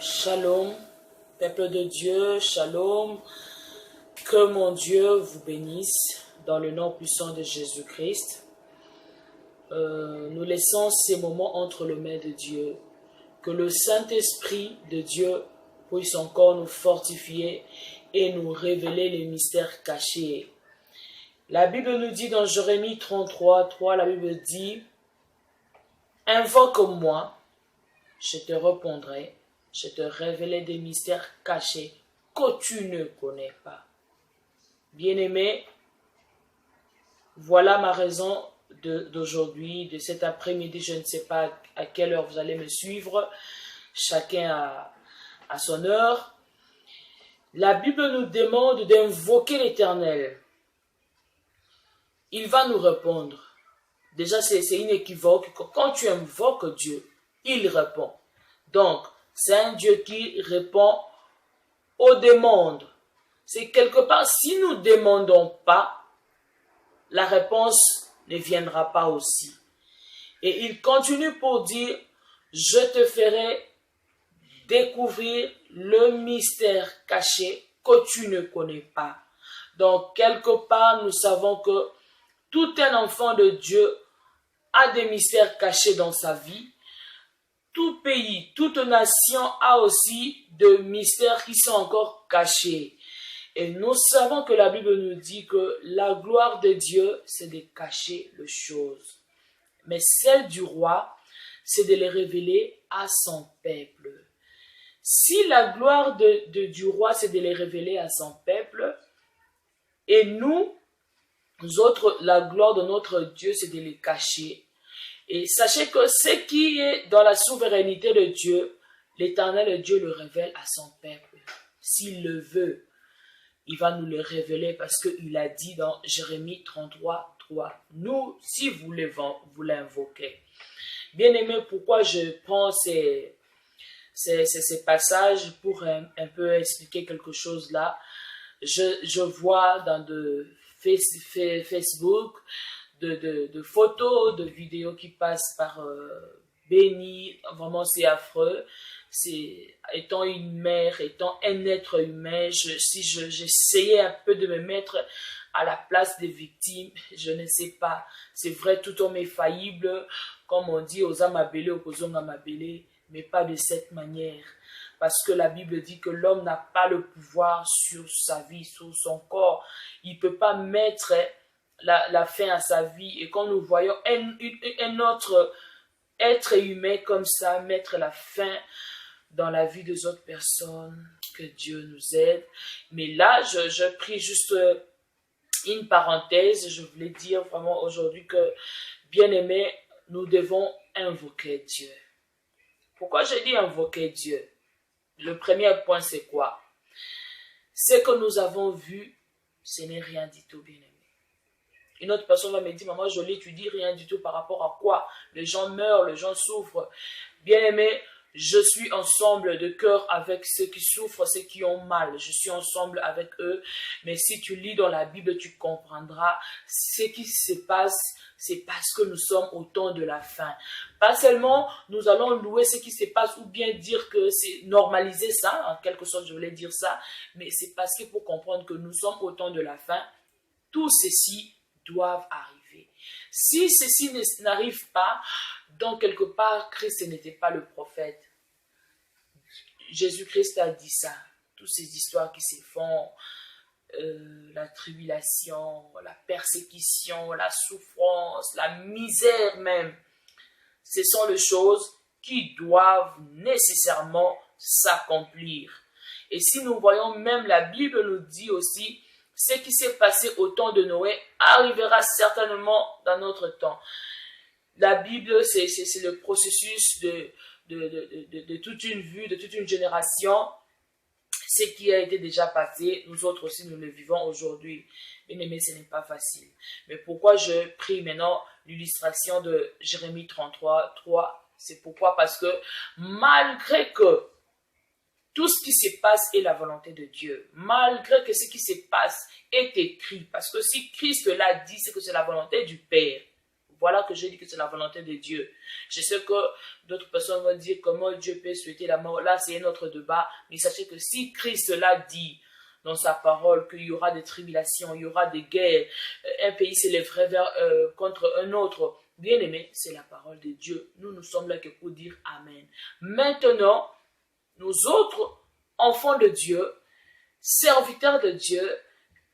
Shalom, peuple de Dieu, shalom, que mon Dieu vous bénisse dans le nom puissant de Jésus-Christ. Nous laissons ces moments entre les mains de Dieu, que le Saint-Esprit de Dieu puisse encore nous fortifier et nous révéler les mystères cachés. La Bible nous dit dans Jérémie 33, 3, la Bible dit « Invoque-moi, je te répondrai. Je te révélerai des mystères cachés que tu ne connais pas. » Bien-aimé, voilà ma raison d'aujourd'hui, de cet après-midi. Je ne sais pas à quelle heure vous allez me suivre. Chacun à son heure. La Bible nous demande d'invoquer l'Éternel. Il va nous répondre. Déjà, c'est inéquivoque. Quand tu invoques Dieu, il répond. Donc, c'est un Dieu qui répond aux demandes. C'est quelque part, si nous ne demandons pas, la réponse ne viendra pas aussi. Et il continue pour dire, je te ferai découvrir le mystère caché que tu ne connais pas. Donc, quelque part, nous savons que tout un enfant de Dieu a des mystères cachés dans sa vie. Tout pays, toute nation a aussi de mystères qui sont encore cachés. Et nous savons que la Bible nous dit que la gloire de Dieu, c'est de cacher les choses. Mais celle du roi, c'est de les révéler à son peuple. Si la gloire du roi, c'est de les révéler à son peuple, et nous autres, la gloire de notre Dieu, c'est de les cacher. Et sachez que ce qui est dans la souveraineté de Dieu, l'Éternel Dieu le révèle à son peuple. S'il le veut, il va nous le révéler parce qu'il a dit dans Jérémie 33, 3, nous, si vous l'invoquez. Bien aimé, pourquoi je prends ces passages pour un peu expliquer quelque chose là. Je vois dans Facebook, de photos, de vidéos qui passent par béni, vraiment c'est affreux. C'est étant une mère, étant un être humain, si j'essayais un peu de me mettre à la place des victimes, je ne sais pas. C'est vrai, tout homme est faillible, comme on dit aux amabélés, aux amabélés, mais pas de cette manière. Parce que la Bible dit que l'homme n'a pas le pouvoir sur sa vie, sur son corps. Il ne peut pas mettre la fin à sa vie. Et quand nous voyons un autre être humain comme ça, mettre la fin dans la vie des autres personnes, que Dieu nous aide. Mais là, je prie juste une parenthèse. Je voulais dire vraiment aujourd'hui que, bien aimé, nous devons invoquer Dieu. Pourquoi je dis invoquer Dieu? Le premier point, c'est quoi? Ce que nous avons vu, ce n'est rien du tout, bien aimé. Une autre personne va me dire, maman Jolie, tu dis rien du tout par rapport à quoi? Les gens meurent, les gens souffrent. Bien aimé, je suis ensemble de cœur avec ceux qui souffrent, ceux qui ont mal. Je suis ensemble avec eux. Mais si tu lis dans la Bible, tu comprendras ce qui se passe. C'est parce que nous sommes au temps de la fin. Pas seulement nous allons louer ce qui se passe ou bien dire que c'est normaliser ça. En quelque sorte, je voulais dire ça. Mais c'est parce qu'il faut comprendre que nous sommes au temps de la fin. Tout ceci doivent arriver. Si ceci n'arrive pas, donc quelque part, Christ n'était pas le prophète. Jésus-Christ a dit ça. Toutes ces histoires qui se font, la tribulation, la persécution, la souffrance, la misère même, ce sont les choses qui doivent nécessairement s'accomplir. Et si nous voyons même, la Bible nous dit aussi, ce qui s'est passé au temps de Noé arrivera certainement dans notre temps. La Bible, c'est le processus de toute une vie, de toute une génération. Ce qui a été déjà passé, nous autres aussi, nous le vivons aujourd'hui. Bien aimé, ce n'est pas facile. Mais pourquoi je prie maintenant l'illustration de Jérémie 33, 3? C'est pourquoi? Parce que malgré que tout ce qui se passe est la volonté de Dieu. Malgré que ce qui se passe est écrit. Parce que si Christ l'a dit, c'est que c'est la volonté du Père. Vous Voilà que je dis que c'est la volonté de Dieu. Je sais que d'autres personnes vont dire comment Dieu peut souhaiter la mort. Là, c'est un autre débat. Mais sachez que si Christ l'a dit dans sa parole, qu'il y aura des tribulations, il y aura des guerres, un pays s'élèverait contre un autre. Bien aimé, c'est la parole de Dieu. Nous sommes là que pour dire Amen. Maintenant, nous autres, enfants de Dieu, serviteurs de Dieu,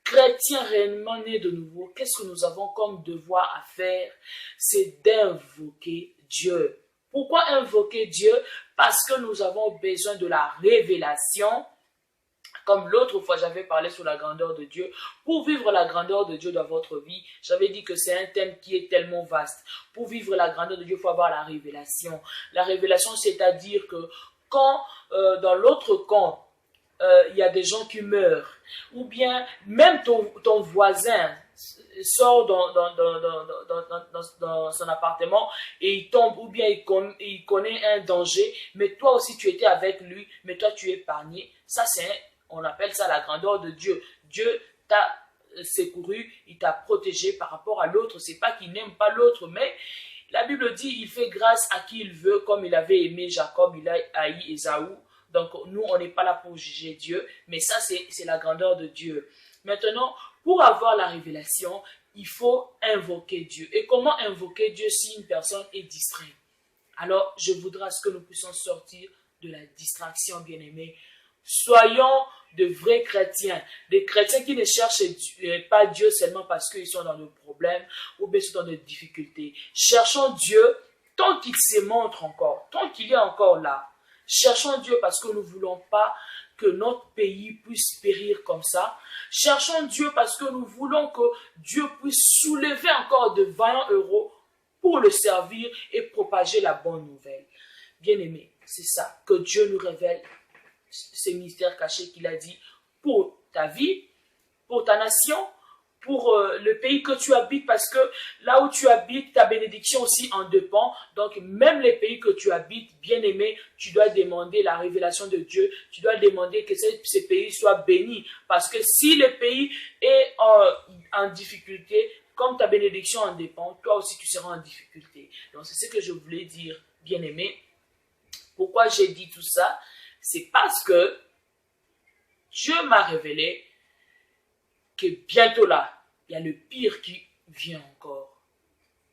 chrétiens réellement nés de nouveau, qu'est-ce que nous avons comme devoir à faire? C'est d'invoquer Dieu. Pourquoi invoquer Dieu? Parce que nous avons besoin de la révélation. Comme l'autre fois, j'avais parlé sur la grandeur de Dieu. Pour vivre la grandeur de Dieu dans votre vie, j'avais dit que c'est un thème qui est tellement vaste. Pour vivre la grandeur de Dieu, il faut avoir la révélation. La révélation, c'est-à-dire que quand dans l'autre camp, il y a des gens qui meurent, ou bien même ton voisin sort dans son appartement et il tombe, ou bien il connaît un danger, mais toi aussi tu étais avec lui, mais toi tu es épargné. Ça, on appelle ça la grandeur de Dieu. Dieu t'a secouru, il t'a protégé par rapport à l'autre. C'est pas qu'il n'aime pas l'autre, mais la Bible dit il fait grâce à qui il veut, comme il avait aimé Jacob, il a haï Ésaü. Donc, nous, on n'est pas là pour juger Dieu, mais ça, c'est la grandeur de Dieu. Maintenant, pour avoir la révélation, il faut invoquer Dieu. Et comment invoquer Dieu si une personne est distraite? Alors, je voudrais à ce que nous puissions sortir de la distraction, bien-aimés. Soyons de vrais chrétiens, des chrétiens qui ne cherchent pas Dieu seulement parce qu'ils sont dans des problèmes ou bien sont dans des difficultés. Cherchons Dieu tant qu'il se montre encore, tant qu'il est encore là. Cherchons Dieu parce que nous ne voulons pas que notre pays puisse périr comme ça. Cherchons Dieu parce que nous voulons que Dieu puisse soulever encore de vaillants héros pour le servir et propager la bonne nouvelle. Bien-aimés, c'est ça, que Dieu nous révèle ces mystères cachés qu'il a dit pour ta vie, pour ta nation, pour le pays que tu habites, parce que là où tu habites, ta bénédiction aussi en dépend. Donc, même les pays que tu habites, bien-aimé, tu dois demander la révélation de Dieu. Tu dois demander que ces pays soient bénis. Parce que si le pays est en difficulté, comme ta bénédiction en dépend, toi aussi tu seras en difficulté. Donc, c'est ce que je voulais dire, bien-aimé. Pourquoi j'ai dit tout ça? C'est parce que Dieu m'a révélé que bientôt là, il y a le pire qui vient encore.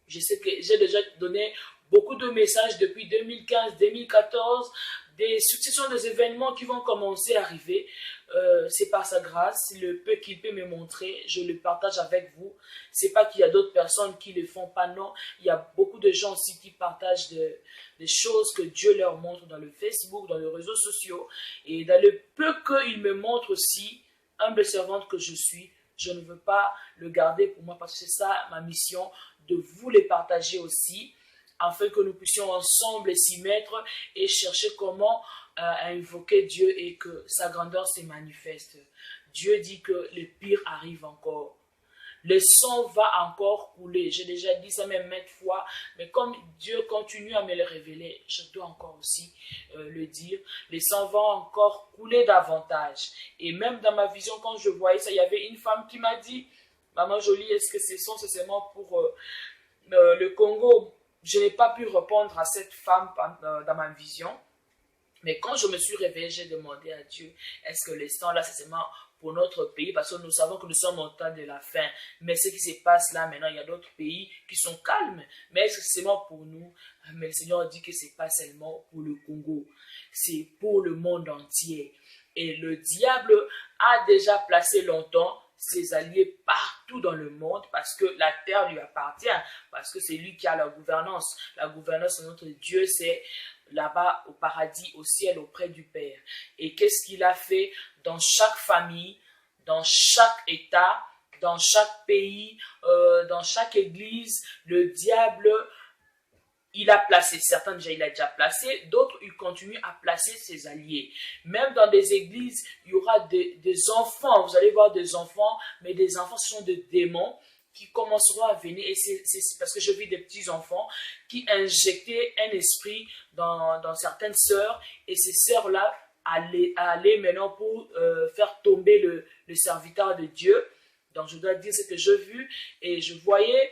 Je sais que j'ai déjà donné beaucoup de messages depuis 2015, 2014, des successions des événements qui vont commencer à arriver. C'est par sa grâce, le peu qu'il peut me montrer, je le partage avec vous. C'est pas qu'il y a d'autres personnes qui le font pas, non. Il y a beaucoup de gens aussi qui partagent des choses que Dieu leur montre dans le Facebook, dans les réseaux sociaux. Et dans le peu qu'il me montre aussi, humble servante que je suis, je ne veux pas le garder pour moi parce que c'est ça ma mission, de vous les partager aussi, afin que nous puissions ensemble s'y mettre et chercher comment invoquer Dieu et que sa grandeur se manifeste. Dieu dit que le pire arrive encore. Le sang va encore couler. J'ai déjà dit ça même maintes fois, mais comme Dieu continue à me le révéler, je dois encore aussi le dire. Le sang va encore couler davantage. Et même dans ma vision, quand je voyais ça, il y avait une femme qui m'a dit, Maman Jolie, est-ce que ce sont seulement pour le Congo? Je n'ai pas pu répondre à cette femme dans ma vision. Mais quand je me suis réveillée, j'ai demandé à Dieu, est-ce que le sang là, c'est seulement pour notre pays, parce que nous savons que nous sommes au temps de la fin. Mais ce qui se passe là maintenant, il y a d'autres pays qui sont calmes. Mais est-ce que c'est seulement pour nous? Mais le Seigneur dit que ce n'est pas seulement pour le Congo, c'est pour le monde entier. Et le diable a déjà placé longtemps ses alliés partout dans le monde parce que la terre lui appartient, parce que c'est lui qui a la gouvernance. La gouvernance de notre Dieu, c'est là-bas au paradis, au ciel, auprès du Père. Et qu'est-ce qu'il a fait dans chaque famille, dans chaque État, dans chaque pays, dans chaque église? Le diable, il a placé, certains déjà il a déjà placé, d'autres il continue à placer ses alliés. Même dans des églises, il y aura des enfants, vous allez voir des enfants, mais des enfants ce sont des démons qui commenceront à venir, et c'est parce que je vis des petits enfants qui injectaient un esprit dans certaines sœurs, et ces sœurs-là allaient maintenant pour faire tomber le serviteur de Dieu. Donc je dois dire ce que j'ai vu, et je voyais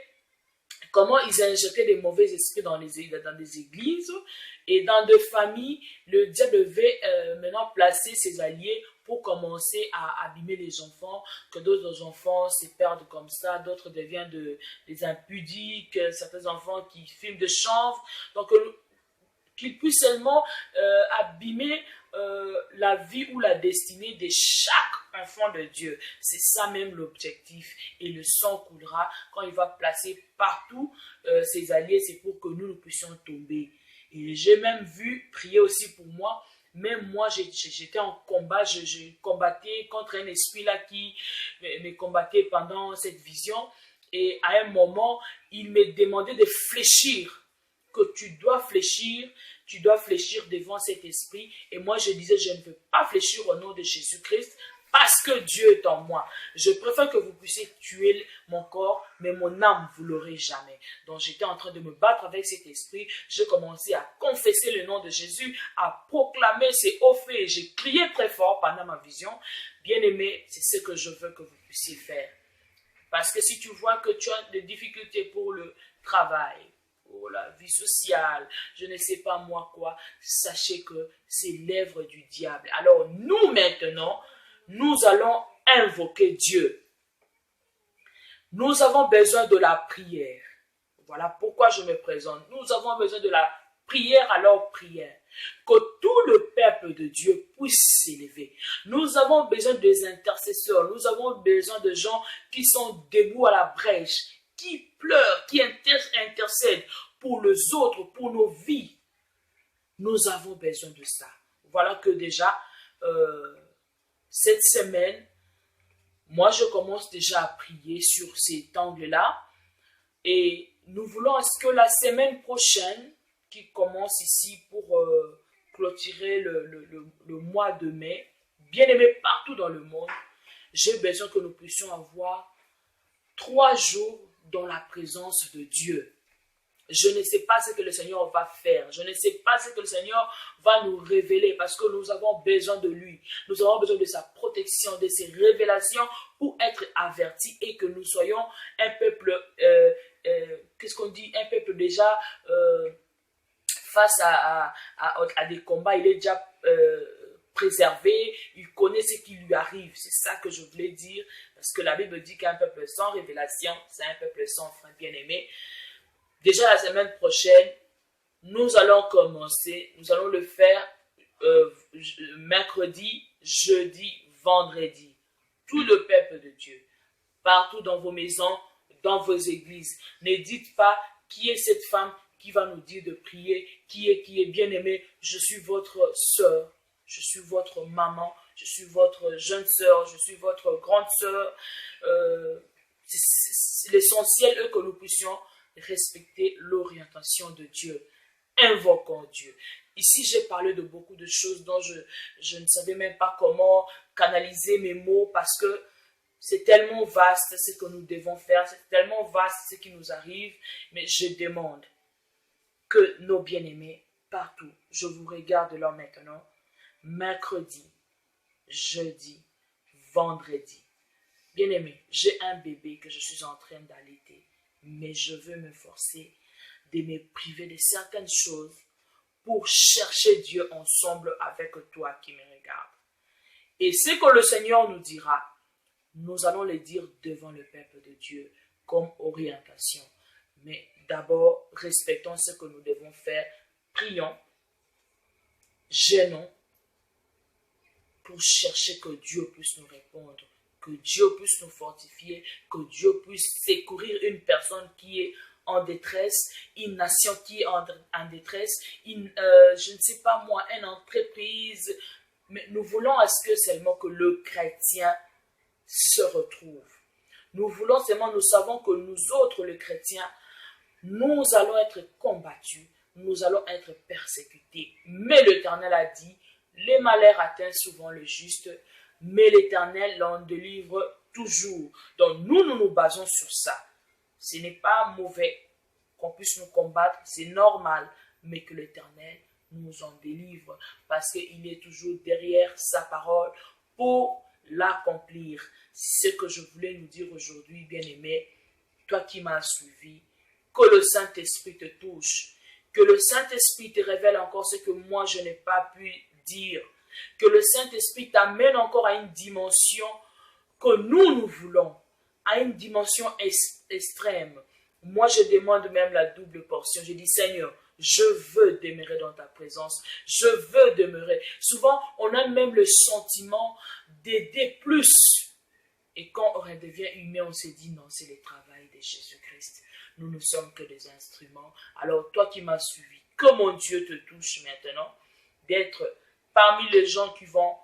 comment ils injectaient des mauvais esprits dans des églises et dans des familles. Le diable devait maintenant placer ses alliés pour commencer à abîmer les enfants, que d'autres enfants se perdent comme ça, d'autres deviennent des impudiques, certains enfants qui filment de chanvre, donc qu'ils puissent seulement abîmer la vie ou la destinée de chaque enfant de Dieu. C'est ça même l'objectif. Et le sang coulera quand il va placer partout ses alliés, c'est pour que nous puissions tomber. Et j'ai même vu prier aussi pour moi. Même moi, j'étais en combat, je combattais contre un esprit là qui me combattait pendant cette vision. Et à un moment, il me demandait de fléchir, que tu dois fléchir devant cet esprit. Et moi, je disais, je ne veux pas fléchir au nom de Jésus-Christ parce que Dieu est en moi. Je préfère que vous puissiez tuer mon corps, mais mon âme, vous ne l'aurez jamais. Donc, j'étais en train de me battre avec cet esprit. J'ai commencé à confesser le nom de Jésus, à proclamer ses hauts faits. Et j'ai prié très fort pendant ma vision. Bien-aimé, c'est ce que je veux que vous puissiez faire. Parce que si tu vois que tu as des difficultés pour le travail, pour la vie sociale, je ne sais pas moi quoi, sachez que c'est l'œuvre du diable. Alors nous maintenant, nous allons invoquer Dieu. Nous avons besoin de la prière. Voilà pourquoi je me présente. Nous avons besoin de la prière, alors prière. Que tout le peuple de Dieu puisse s'élever. Nous avons besoin des intercesseurs. Nous avons besoin de gens qui sont debout à la brèche, qui pleurent, qui intercèdent pour les autres, pour nos vies. Nous avons besoin de ça. Voilà que déjà, cette semaine, moi je commence déjà à prier sur cet angle-là. Et nous voulons à ce que la semaine prochaine, qui commence ici pour clôturer le mois de mai, bien aimé partout dans le monde, j'ai besoin que nous puissions avoir 3 jours dans la présence de Dieu. Je ne sais pas ce que le Seigneur va faire. Je ne sais pas ce que le Seigneur va nous révéler parce que nous avons besoin de lui. Nous avons besoin de sa protection, de ses révélations pour être avertis et que nous soyons un peuple, qu'est-ce qu'on dit, un peuple déjà face à des combats. Il est déjà préservé, il connaît ce qui lui arrive. C'est ça que je voulais dire parce que la Bible dit qu'un peuple sans révélation, c'est un peuple sans frein, bien-aimé. Déjà la semaine prochaine, nous allons commencer, nous allons le faire mercredi, jeudi, vendredi. Tout le peuple de Dieu, partout dans vos maisons, dans vos églises. Ne dites pas qui est cette femme qui va nous dire de prier, qui est bien-aimé. Je suis votre sœur, je suis votre maman, je suis votre jeune sœur, je suis votre grande sœur. C'est l'essentiel que nous puissions respecter l'orientation de Dieu. Invoquons Dieu. Ici, j'ai parlé de beaucoup de choses dont je ne savais même pas comment canaliser mes mots parce que c'est tellement vaste ce que nous devons faire, c'est tellement vaste ce qui nous arrive, mais je demande que nos bien-aimés, partout, je vous regarde là maintenant, mercredi, jeudi, vendredi. Bien-aimés, j'ai un bébé que je suis en train d'allaiter. Mais je veux me forcer de me priver de certaines choses pour chercher Dieu ensemble avec toi qui me regarde. Et ce que le Seigneur nous dira, nous allons le dire devant le peuple de Dieu comme orientation. Mais d'abord, respectons ce que nous devons faire. Prions, jeûnons pour chercher que Dieu puisse nous répondre, que Dieu puisse nous fortifier, que Dieu puisse secourir une personne qui est en détresse, une nation qui est en détresse, je ne sais pas moi, une entreprise. Mais nous voulons à ce que seulement que le chrétien se retrouve. Nous voulons seulement, nous savons que nous autres, les chrétiens, nous allons être combattus, nous allons être persécutés. Mais l'Éternel a dit, les malheurs atteignent souvent le juste, mais l'Éternel l'en délivre toujours. Donc nous nous basons sur ça. Ce n'est pas mauvais qu'on puisse nous combattre, c'est normal, mais que l'Éternel nous en délivre parce qu'il est toujours derrière sa parole pour l'accomplir. C'est ce que je voulais nous dire aujourd'hui, bien-aimé. Toi qui m'as suivi, que le Saint-Esprit te touche, que le Saint-Esprit te révèle encore ce que moi je n'ai pas pu dire, que le Saint-Esprit t'amène encore à une dimension que nous voulons, à une dimension extrême. Moi, je demande même la double portion. Je dis, Seigneur, je veux demeurer dans ta présence. Je veux demeurer. Souvent, on a même le sentiment d'aider plus. Et quand on redevient humain, on se dit, non, c'est le travail de Jésus-Christ. Nous ne sommes que des instruments. Alors, toi qui m'as suivi, que mon Dieu te touche maintenant, d'être parmi les gens qui vont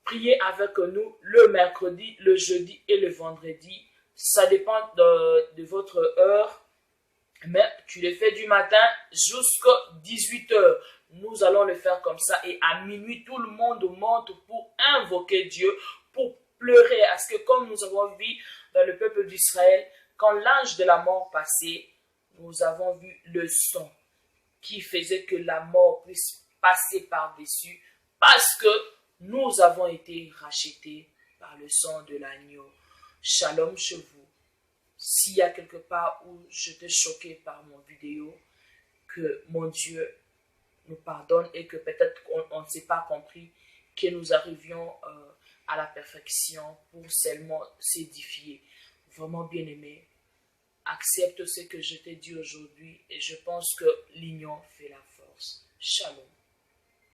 prier avec nous le mercredi, le jeudi et le vendredi. Ça dépend de votre heure, mais tu le fais du matin jusqu'à 18h. Nous allons le faire comme ça et à minuit, tout le monde monte pour invoquer Dieu, pour pleurer. Parce que comme nous avons vu dans le peuple d'Israël, quand l'ange de la mort passait, nous avons vu le son qui faisait que la mort puisse passer par-dessus parce que nous avons été rachetés par le sang de l'agneau. Shalom chez vous. S'il y a quelque part où je t'ai choqué par mon vidéo, que mon Dieu nous pardonne et que peut-être on ne s'est pas compris, que nous arrivions à la perfection pour seulement s'édifier. Vraiment bien aimé, accepte ce que je t'ai dit aujourd'hui et je pense que l'union fait la force. Shalom.